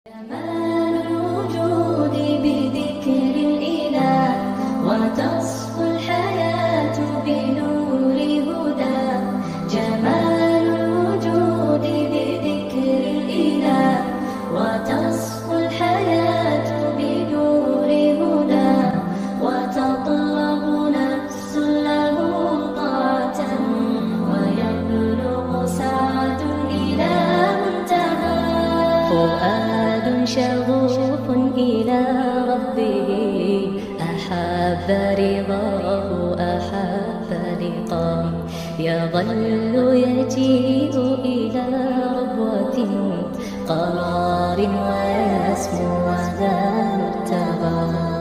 جمال الوجود بذكر الإله وتصفو الحياة بنور هدى. جمال الوجود بذكر الإله وتصفو الحياة بنور هدى. وتطلب نفس له طاعة ويبلغ سعد إلى منتهى. فؤاد شغوف إلى ربه أحب رضاه أحب لقاه. يظل يجيء إلى ربوة قرار ويسمو ذا مرتبى.